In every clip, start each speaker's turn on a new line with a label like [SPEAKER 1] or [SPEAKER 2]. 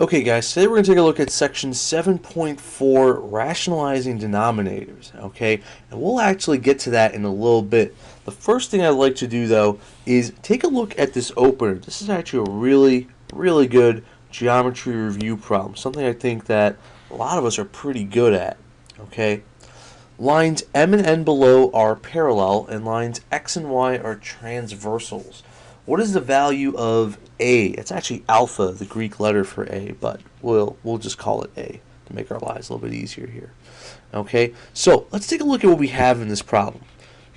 [SPEAKER 1] Okay guys, today we're going to take a look at section 7.4, rationalizing denominators, okay? And we'll actually get to that in a little bit. The first thing I'd like to do though is take a look at this opener. This is actually a really good geometry review problem, something I think that a lot of us are pretty good at, okay? Lines M and N below are parallel and lines X and Y are transversals. What is the value of A? It's actually alpha, the Greek letter for A, but we'll just call it A to make our lives a little bit easier here. Okay, so let's take a look at what we have in this problem.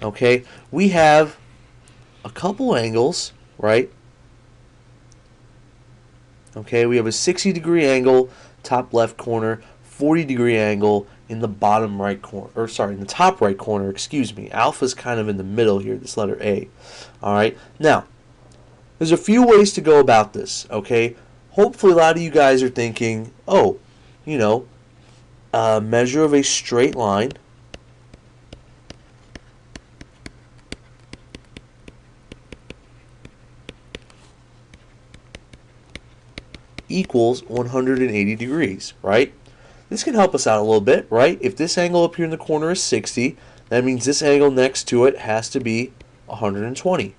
[SPEAKER 1] Okay, we have a couple angles, right? Okay, we have a 60-degree angle, top left corner, 40-degree angle in the bottom right corner, or sorry, in the top right corner, excuse me. Alpha is kind of in the middle here, this letter A. All right, now, there's a few ways to go about this, okay? Hopefully a lot of you guys are thinking, oh, you know, measure of a straight line equals 180 degrees, right? This can help us out a little bit, right? If this angle up here in the corner is 60, that means this angle next to it has to be 120.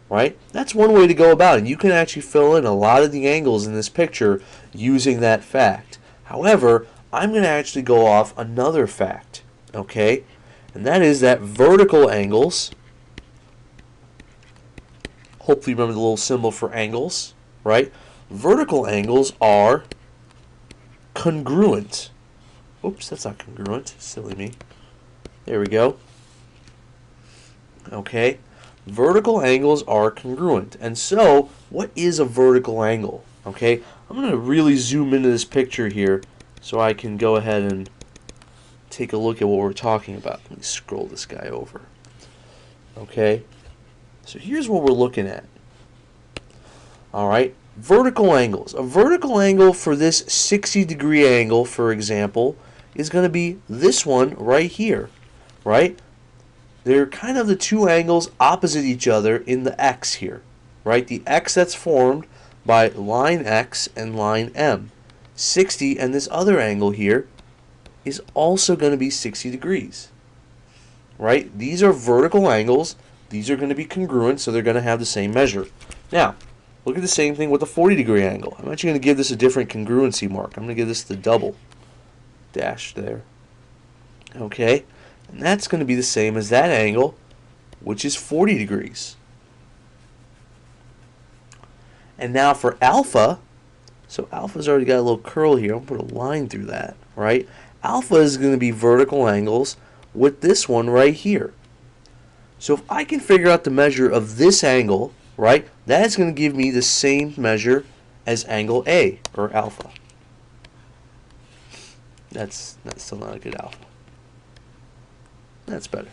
[SPEAKER 1] Right? That's one way to go about it. You can actually fill in a lot of the angles in this picture using that fact. However, I'm going to actually go off another fact, okay? And that is that vertical angles, hopefully you remember the little symbol for angles, right? Vertical angles are congruent. Oops, that's not congruent. Silly me. There we go. Okay. Vertical angles are congruent. And so, what is a vertical angle? Okay, I'm going to really zoom into this picture here so I can go ahead and take a look at what we're talking about. Let me scroll this guy over. Okay, so here's what we're looking at. Alright, vertical angles. A vertical angle for this 60-degree angle, for example, is going to be this one right here. Right? They're kind of the two angles opposite each other in the X here, right? The X that's formed by line X and line M. 60 and this other angle here is also going to be 60 degrees, right? These are vertical angles. These are going to be congruent, so they're going to have the same measure. Now, look at the same thing with the 40-degree angle. I'm actually going to give this a different congruency mark. I'm going to give this the double dash there. Okay? And that's going to be the same as that angle, which is 40 degrees. And now for alpha, so alpha's already got a little curl here. I'll put a line through that, right? Alpha is going to be vertical angles with this one right here. So if I can figure out the measure of this angle, right, that's going to give me the same measure as angle A, or alpha. That's still not a good alpha. That's better.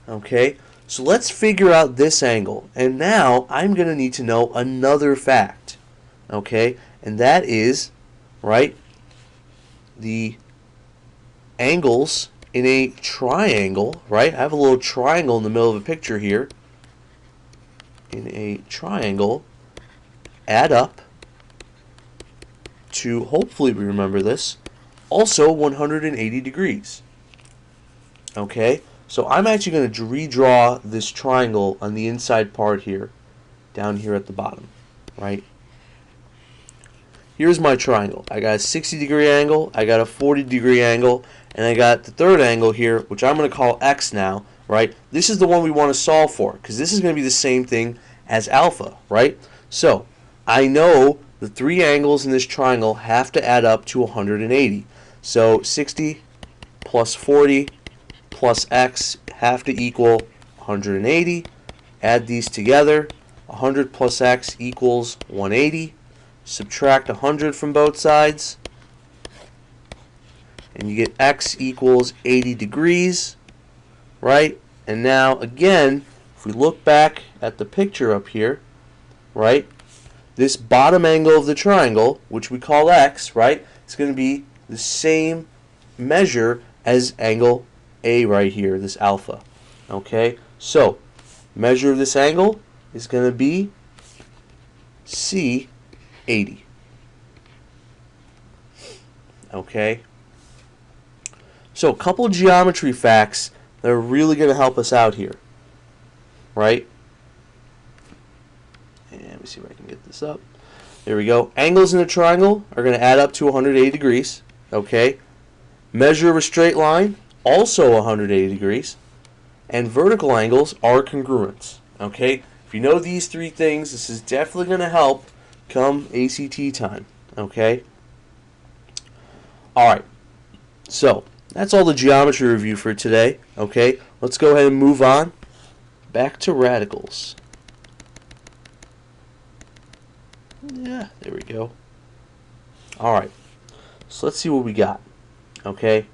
[SPEAKER 1] Okay, so let's figure out this angle. And now I'm going to need to know another fact. Okay, and that is, right, the angles in a triangle, right? I have a little triangle in the middle of a picture here. In a triangle, add up to, hopefully we remember this, also 180 degrees. Okay, so I'm actually going to redraw this triangle on the inside part here, down here at the bottom, right? Here's my triangle. I got a 60-degree angle, I got a 40-degree angle, and I got the third angle here, which I'm going to call X now, right? This is the one we want to solve for, because this is going to be the same thing as alpha, right? So, I know the three angles in this triangle have to add up to 180. So, 60 plus 40 plus X have to equal 180. Add these together. 100 plus X equals 180. Subtract 100 from both sides. And you get X equals 80 degrees. Right? And now, again, if we look back at the picture up here, right, this bottom angle of the triangle, which we call X, right, it's going to be the same measure as angle A right here, this alpha. Okay, so measure of this angle is going to be C 80. Okay? So a couple of geometry facts that are really going to help us out here. Right? And let me see if I can get this up. There we go. Angles in a triangle are going to add up to 180 degrees. Okay? Measure of a straight line, also 180 degrees. And vertical angles are congruent. Okay? If you know these three things, this is definitely going to help come ACT time. Okay? Alright. So, that's all the geometry review for today. Okay? Let's go ahead and move on back to radicals. Yeah, there we go. Alright. So let's see what we got. Okay?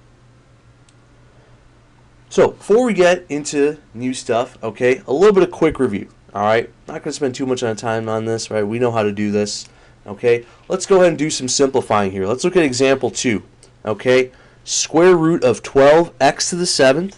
[SPEAKER 1] So, before we get into new stuff, okay, a little bit of quick review. Alright? Not going to spend too much time on this, right? We know how to do this. Okay? Let's go ahead and do some simplifying here. Let's look at example 2. Okay? Square root of 12x to the 7th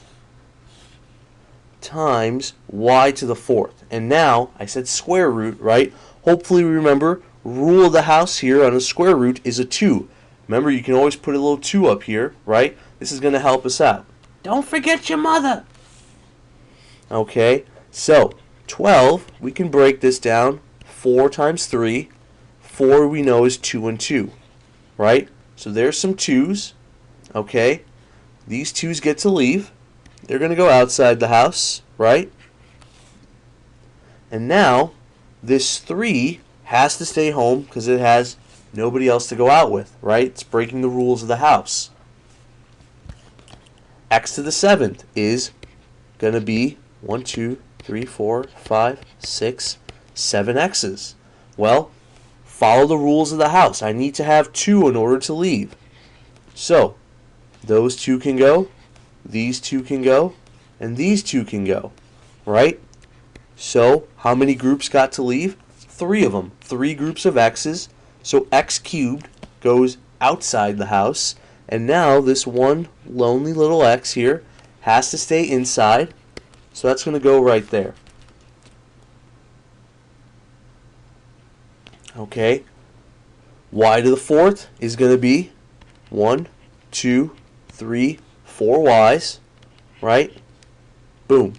[SPEAKER 1] times y to the 4th. And now, I said square root, right? Hopefully remember, rule of the house here on a square root is a 2. Remember, you can always put a little 2 up here, right? This is going to help us out. Don't forget your mother. Okay, so 12, we can break this down. 4 times 3. 4 we know is 2 and 2, right? So there's some 2's, okay? These 2's get to leave. They're going to go outside the house, right? And now, this 3 has to stay home because it has nobody else to go out with, right? It's breaking the rules of the house. X to the 7th is going to be 1, 2, 3, 4, 5, 6, 7 X's. Well, follow the rules of the house. I need to have 2 in order to leave. So, those 2 can go, these 2 can go, and these 2 can go, right? So, how many groups got to leave? 3 of them. 3 groups of X's. So, X cubed goes outside the house. And now, this one lonely little X here has to stay inside. So, that's going to go right there. Okay. Y to the 4th is going to be 1, 2, 3, 4 Y's. Right? Boom.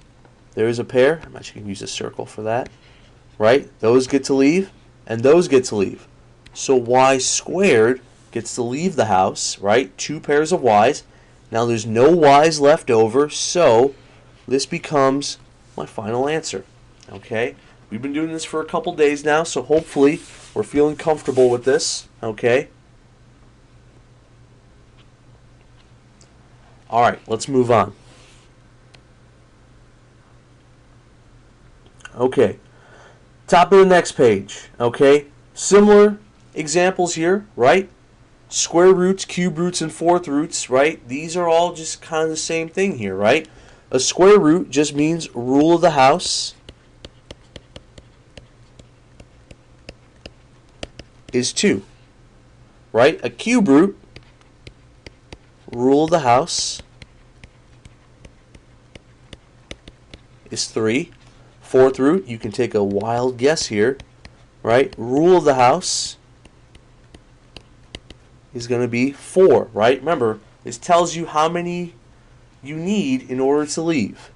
[SPEAKER 1] There's a pair. I'm actually going to use a circle for that. Right? Those get to leave, and those get to leave. So y squared gets to leave the house, right? 2 pairs of y's. Now there's no y's left over, so this becomes my final answer. Okay? We've been doing this for a couple days now, so hopefully we're feeling comfortable with this. Okay? Alright, let's move on. Okay. Top of the next page. Okay? Similar examples here, right? Square roots, cube roots, and fourth roots, right? These are all just kind of the same thing here, right? A square root just means rule of the house is 2, right? A cube root, rule of the house is 3. Fourth root, you can take a wild guess here, right? Rule of the house is going to be 4, right? Remember, this tells you how many you need in order to leave.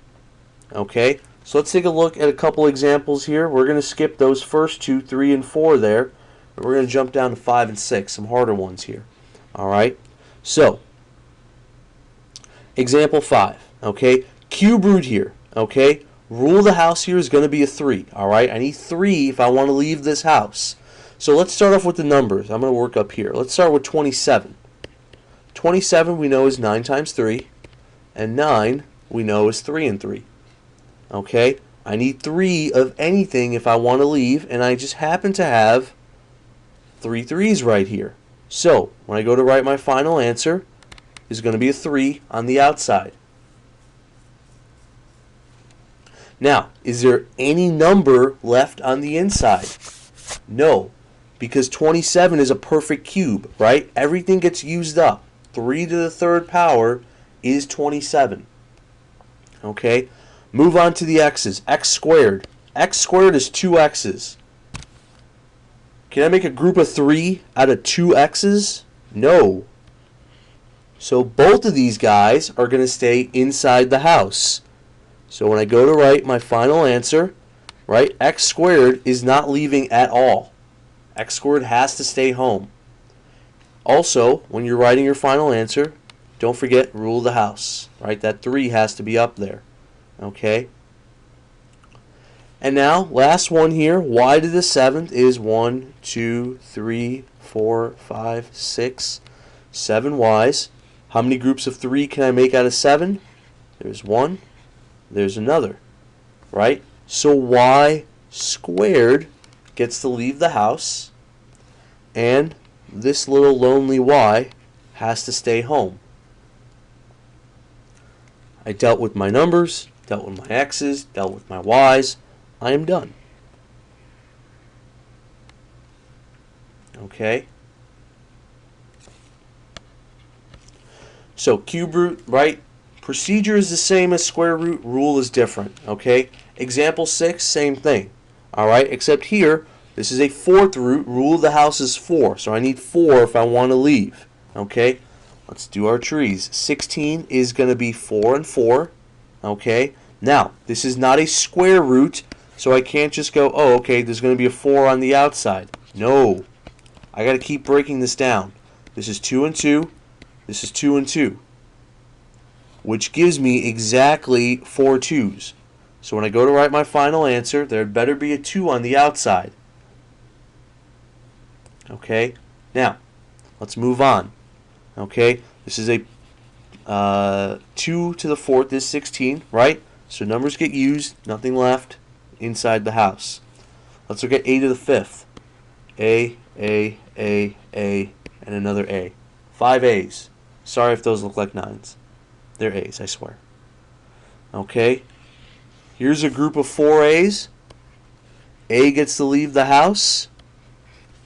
[SPEAKER 1] Okay, so let's take a look at a couple examples here. We're going to skip those first 2, 3, and 4 there. And we're going to jump down to 5 and 6, some harder ones here. Alright, so, example 5, okay? Cube root here, okay? Rule of the house here is going to be a 3, alright? I need 3 if I want to leave this house. So let's start off with the numbers. I'm going to work up here. Let's start with 27. 27 we know is 9 times 3, and 9 we know is 3 and 3. Okay? I need 3 of anything if I want to leave, and I just happen to have 3 3's right here. So, when I go to write my final answer, is going to be a 3 on the outside. Now, is there any number left on the inside? No, because 27 is a perfect cube, right? Everything gets used up. 3 to the 3rd power is 27. Okay, move on to the x's. X squared. X squared is 2x's. Can I make a group of 3 out of 2 x's? No. So both of these guys are going to stay inside the house. So when I go to write my final answer, right, x squared is not leaving at all. X squared has to stay home. Also, when you're writing your final answer, don't forget rule of the house, right? That 3 has to be up there, okay? And now, last one here, y to the 7th is 1, 2, 3, 4, 5, 6, 7 y's. How many groups of 3 can I make out of 7? There's 1, there's another, right? So y squared gets to leave the house, and this little lonely y has to stay home. I dealt with my numbers, dealt with my x's, dealt with my y's. I am done. Okay? So cube root, right? Procedure is the same as square root. Rule is different. Okay? Example 6, same thing. Alright? Except here, this is a 4th root. Rule of the house is 4. So I need 4 if I want to leave. Okay? Let's do our trees. 16 is going to be 4 and 4. Okay? Now, this is not a square root, so I can't just go, oh, okay, there's going to be a 4 on the outside. No. I got to keep breaking this down. This is 2 and 2. This is 2 and 2. Which gives me exactly 4 2's. So when I go to write my final answer, there better be a 2 on the outside. Okay? Now, let's move on. Okay? This is a 2 to the 4th is 16, right? So numbers get used, nothing left inside the house. Let's look at a to the 5th. A, and another A. 5 A's. Sorry if those look like 9's. They're A's, I swear. Okay? Here's a group of 4 A's. A gets to leave the house,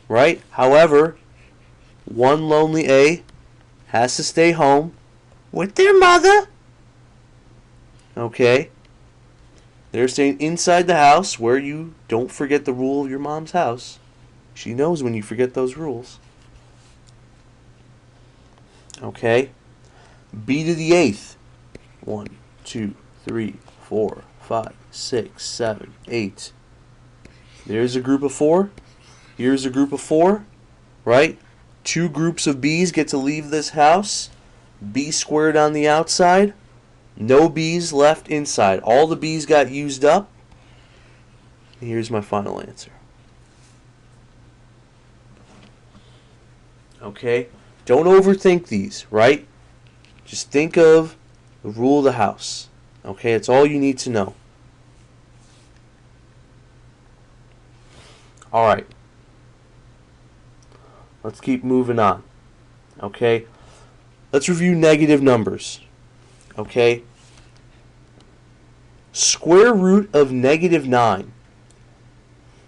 [SPEAKER 1] right? However, one lonely A has to stay home with their mother. Okay? They're staying inside the house where you don't forget the rule of your mom's house. She knows when you forget those rules. Okay? B to the 8th. 1, 2, 3, 4, 5, 6, 7, 8. There's a group of 4. Here's a group of 4. Right? 2 groups of B's get to leave this house. B squared on the outside. No B's left inside. All the B's got used up. Here's my final answer. Okay? Don't overthink these, right? Just think of the rule of the house. Okay? It's all you need to know. Alright. Let's keep moving on. Okay? Let's review negative numbers. Okay? Square root of negative 9.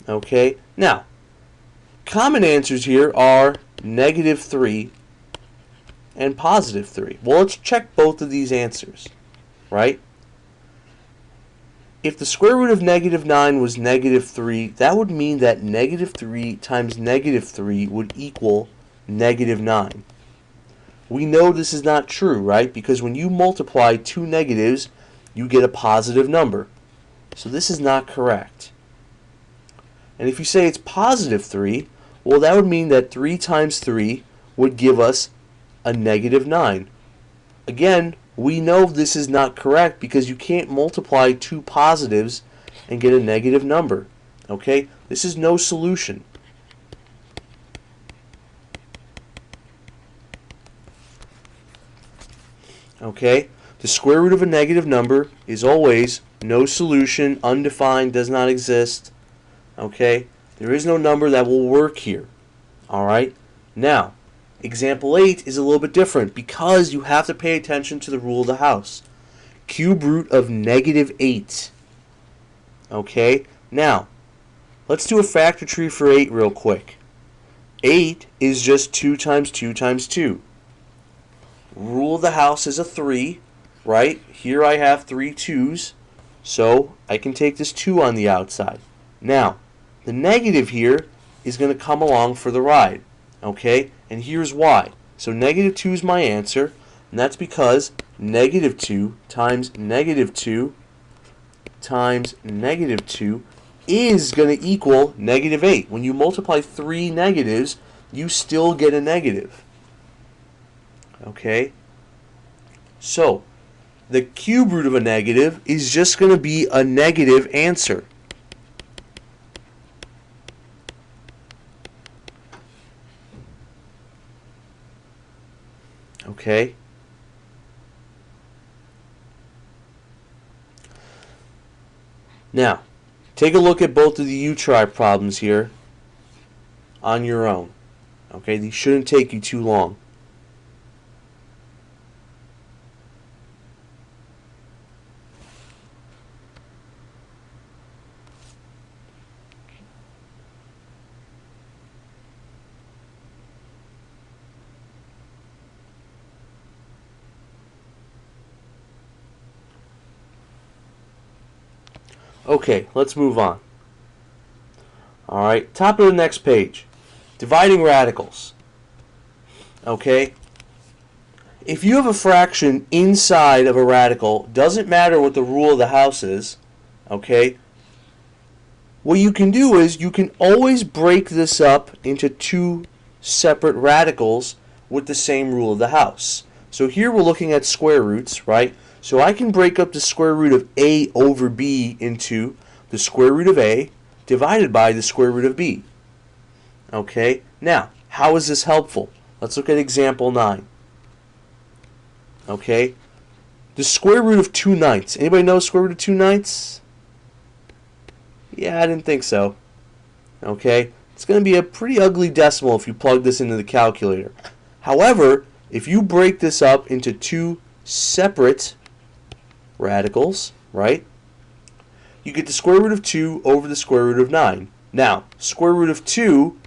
[SPEAKER 1] Okay? Now, common answers here are negative 3 and positive 3. Well, let's check both of these answers. Right? If the square root of negative 9 was negative 3, that would mean that negative 3 times negative 3 would equal negative 9. We know this is not true, right? Because when you multiply 2 negatives, you get a positive number. So this is not correct. And if you say it's positive 3, well, that would mean that 3 times 3 would give us a negative 9. Again, we know this is not correct because you can't multiply 2 positives and get a negative number. Okay? This is no solution. Okay? The square root of a negative number is always no solution, undefined, does not exist. Okay? There is no number that will work here. Alright? Now, example 8 is a little bit different because you have to pay attention to the rule of the house. Cube root of negative 8. Okay? Now, let's do a factor tree for 8 real quick. 8 is just 2 times 2 times 2. Rule of the house is a 3, right? Here I have 3 2's, so I can take this 2 on the outside. Now, the negative here is going to come along for the ride. Okay? And here's why. So negative 2 is my answer, and that's because negative 2 times negative 2 times negative 2 is going to equal negative 8. When you multiply three negatives, you still get a negative. Okay? So, the cube root of a negative is just going to be a negative answer. Okay? Now, take a look at both of the U-try problems here on your own. Okay, these shouldn't take you too long. Okay, let's move on. Alright, top of the next page. Dividing radicals. Okay? If you have a fraction inside of a radical, doesn't matter what the rule of the house is, okay? What you can do is you can always break this up into two separate radicals with the same rule of the house. So here we're looking at square roots, right? So I can break up the square root of a over b into the square root of a divided by the square root of b. Okay? Now, how is this helpful? Let's look at example 9. Okay? The square root of 2/9. Anybody know square root of 2/9? Yeah, I didn't think so. Okay? It's going to be a pretty ugly decimal if you plug this into the calculator. However, if you break this up into two separate radicals, right? You get the square root of 2 over the square root of 9. Now, square root of 2,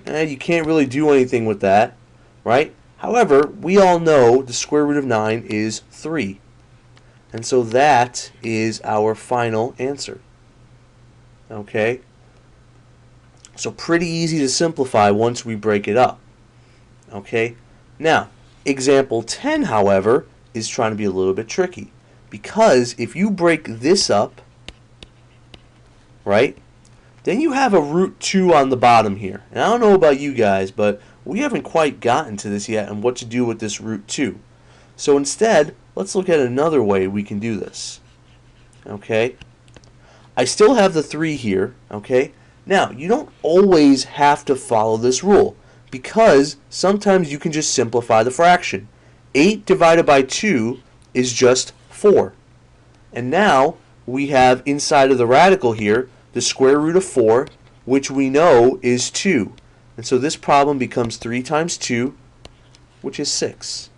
[SPEAKER 1] you can't really do anything with that, right? However, we all know the square root of 9 is 3. And so that is our final answer. Okay? So pretty easy to simplify once we break it up. Okay? Now, example 10, however, is trying to be a little bit tricky. Because if you break this up, right, then you have a root 2 on the bottom here. And I don't know about you guys, but we haven't quite gotten to this yet and what to do with this root 2. So instead, let's look at another way we can do this. Okay? I still have the 3 here, okay? Now, you don't always have to follow this rule because sometimes you can just simplify the fraction. 8 divided by 2 is just 4. And now we have inside of the radical here the square root of 4, which we know is 2. And so this problem becomes 3 times 2, which is 6.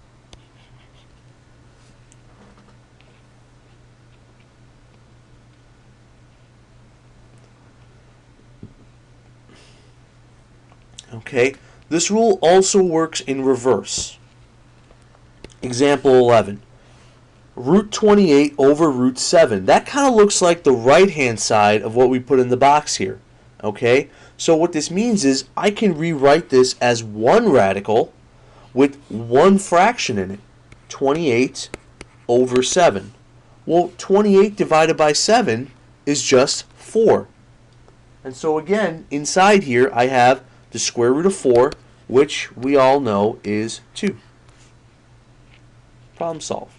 [SPEAKER 1] Okay, this rule also works in reverse. Example 11. Root 28 over root 7. That kind of looks like the right-hand side of what we put in the box here. Okay? So what this means is I can rewrite this as one radical with one fraction in it. 28 over 7. Well, 28 divided by 7 is just 4. And so again, inside here I have the square root of 4, which we all know is 2. Problem solved.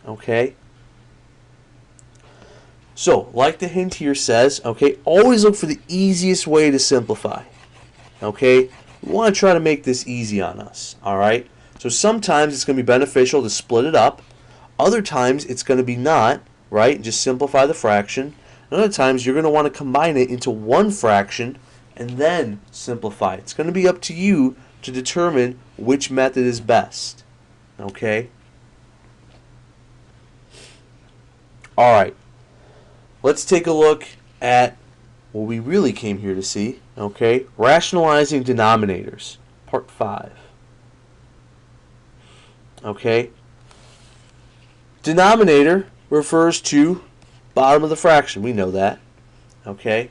[SPEAKER 1] Okay? So, like the hint here says, okay, always look for the easiest way to simplify. Okay? We want to try to make this easy on us. Alright? So sometimes it's going to be beneficial to split it up. Other times it's going to be not, right? Just simplify the fraction. And other times you're going to want to combine it into one fraction and then simplify it. It's going to be up to you to determine which method is best. Okay? Alright, let's take a look at what we really came here to see, okay? Rationalizing denominators, part 5. Okay? Denominator refers to bottom of the fraction, we know that. Okay?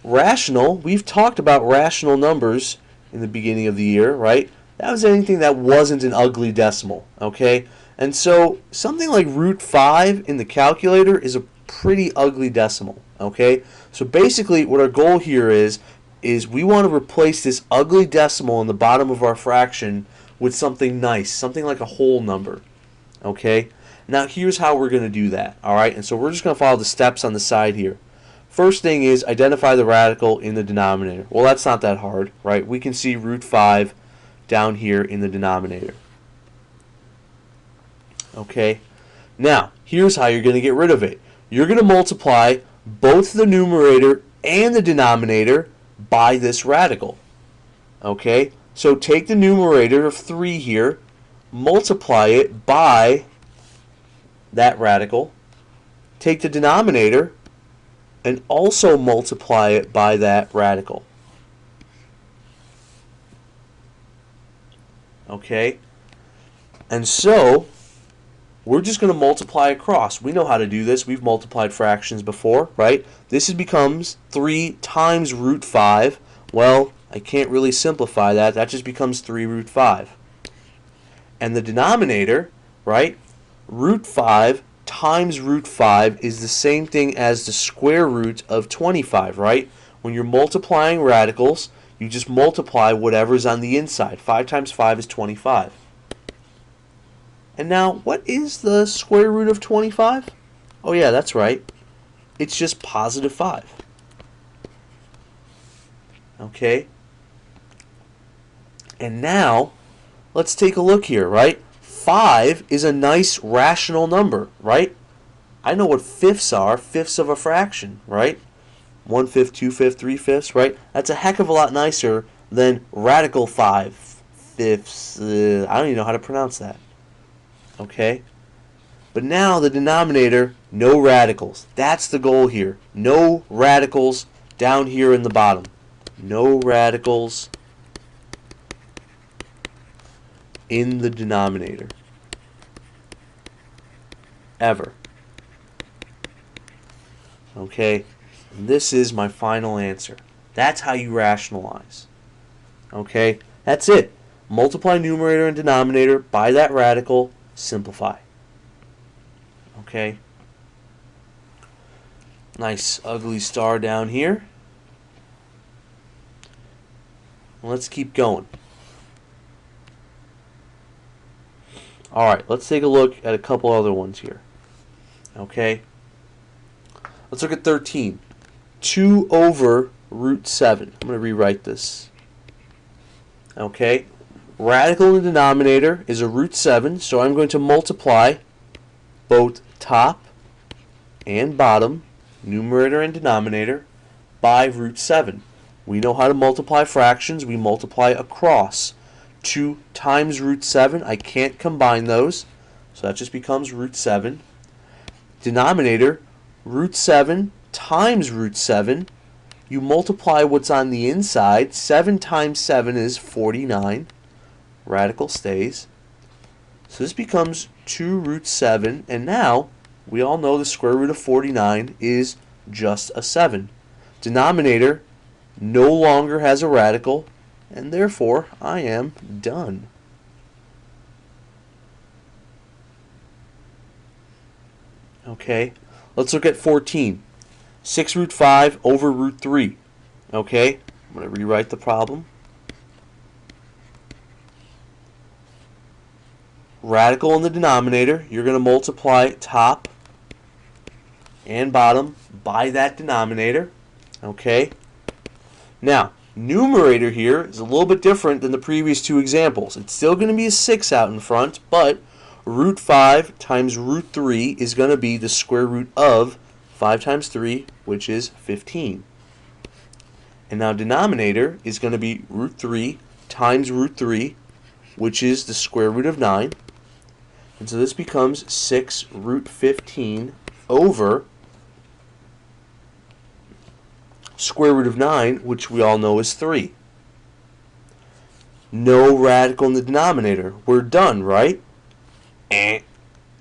[SPEAKER 1] Rational, we've talked about rational numbers in the beginning of the year, right? That was anything that wasn't an ugly decimal, okay? And so something like root 5 in the calculator is a pretty ugly decimal, okay? So basically what our goal here is we want to replace this ugly decimal in the bottom of our fraction with something nice, something like a whole number, okay? Now here's how we're going to do that, all right? And so we're just going to follow the steps on the side here. First thing is identify the radical in the denominator. Well, that's not that hard, right? We can see root 5 down here in the denominator. Okay? Now, here's how you're going to get rid of it. You're going to multiply both the numerator and the denominator by this radical. Okay? So take the numerator of 3 here, multiply it by that radical, take the denominator, and also multiply it by that radical. Okay? And so, we're just going to multiply across. We know how to do this. We've multiplied fractions before, right? This becomes 3 times root 5. Well, I can't really simplify that. That just becomes 3 root 5. And the denominator, right? Root 5 times root 5 is the same thing as the square root of 25, right? When you're multiplying radicals, you just multiply whatever's on the inside. 5 times 5 is 25. And now, what is the square root of 25? Oh yeah, that's right. It's just positive 5. Okay? And now, let's take a look here, right? 5 is a nice rational number, right? I know what fifths are, fifths of a fraction, right? 1/5, 2/5, 3/5, right? That's a heck of a lot nicer than radical 5 fifths. I don't even know how to pronounce that. Okay? But now the denominator, no radicals. That's the goal here. No radicals down here in the bottom. No radicals in the denominator. Ever. Okay? And this is my final answer. That's how you rationalize. Okay? That's it. Multiply numerator and denominator by that radical. Simplify. Okay? Nice ugly star down here. Let's keep going. Alright, let's take a look at a couple other ones here. Okay? Let's look at 13. 2 over root 7. I'm going to rewrite this. Okay? Radical in the denominator is a root 7, so I'm going to multiply both top and bottom, numerator and denominator, by root 7. We know how to multiply fractions. We multiply across. 2 times root 7, I can't combine those, so that just becomes root 7. Denominator, root 7 times root 7. You multiply what's on the inside. 7 times 7 is 49. Radical stays. So this becomes 2 root 7, and now we all know the square root of 49 is just a 7. Denominator no longer has a radical, and therefore I am done. Okay, let's look at 14. 6 root 5 over root 3. Okay, I'm going to rewrite the problem. Radical in the denominator, you're going to multiply top and bottom by that denominator. Okay, now numerator here is a little bit different than the previous two examples. It's still going to be a 6 out in front, but root 5 times root 3 is going to be the square root of 5 times 3, which is 15. And now denominator is going to be root 3 times root 3, which is the square root of 9. And so this becomes 6 root 15 over square root of 9, which we all know is 3. No radical in the denominator. We're done, right?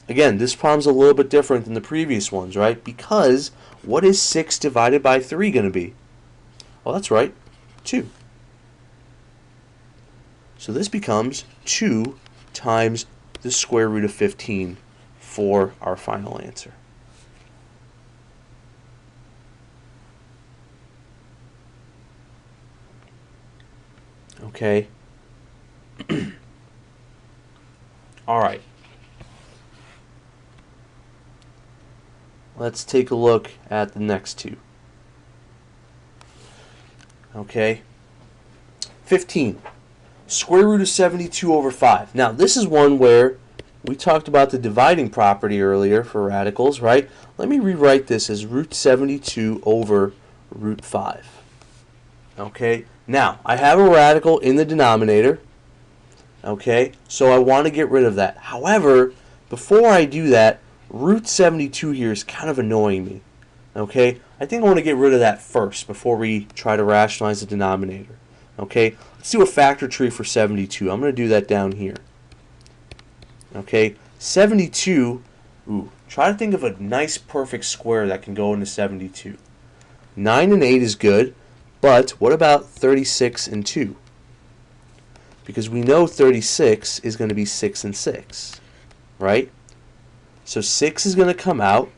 [SPEAKER 1] Again, this problem's a little bit different than the previous ones, right? Because what is 6 divided by 3 going to be? Well, that's right, 2. So this becomes 2 times the square root of 15 for our final answer. Okay. All right. Let's take a look at the next two. Okay. 15. Square root of 72 over 5. Now, this is one where we talked about the dividing property earlier for radicals, right? Let me rewrite this as root 72 over root 5. Okay. Now, I have a radical in the denominator. Okay. So I want to get rid of that. However, before I do that, root 72 here is kind of annoying me. Okay. I think I want to get rid of that first before we try to rationalize the denominator. Okay. Let's do a factor tree for 72. I'm going to do that down here. Okay. 72. Ooh. Try to think of a nice perfect square that can go into 72. 9 and 8 is good. But what about 36 and 2? Because we know 36 is going to be 6 and 6, right? So 6 is going to come out.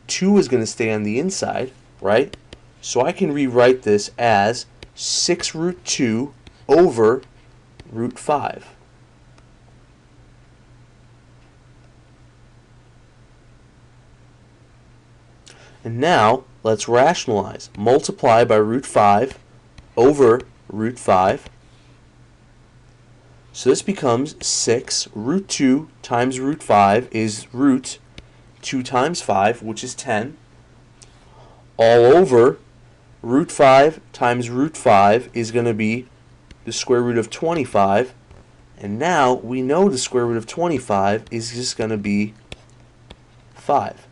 [SPEAKER 1] 2 is going to stay on the inside, right? So I can rewrite this as 6 root 2 over root 5. And now, let's rationalize. Multiply by root 5 over root 5. So this becomes 6. Root 2 times root 5 is root 2 times 5, which is 10. All over root 5 times root 5 is going to be the square root of 25. And now we know the square root of 25 is just going to be 5.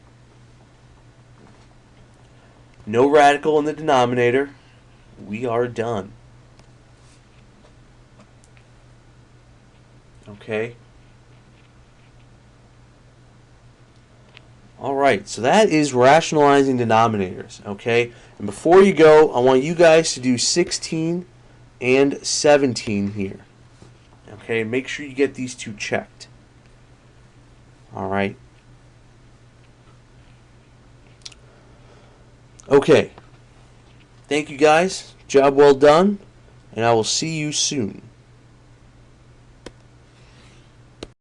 [SPEAKER 1] No radical in the denominator. We are done. Okay. Alright, so that is rationalizing denominators. Okay. And before you go, I want you guys to do 16 and 17 here. Okay. Make sure you get these two checked. Alright. Okay. Thank you guys. Job well done. And I will see you soon.